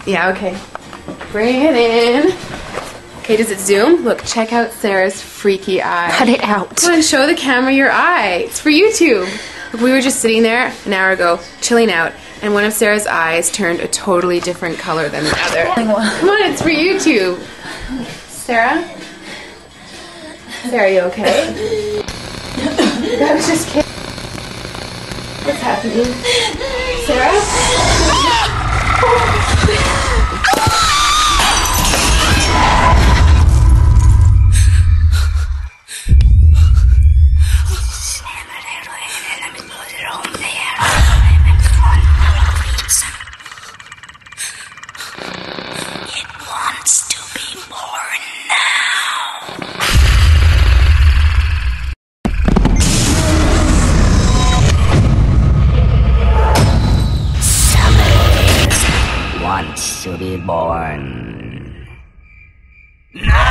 Yeah, okay. Bring it in. Okay, does it zoom? Look, check out Sarah's freaky eye. Cut it out. Come on, show the camera your eye. It's for YouTube. Look, we were just sitting there an hour ago, chilling out, and one of Sarah's eyes turned a totally different color than the other. Come on, it's for YouTube. Sarah? Sarah, are you okay? I was just kidding. What's happening? Sarah? It wants to be born now. Summer wants to be born. No!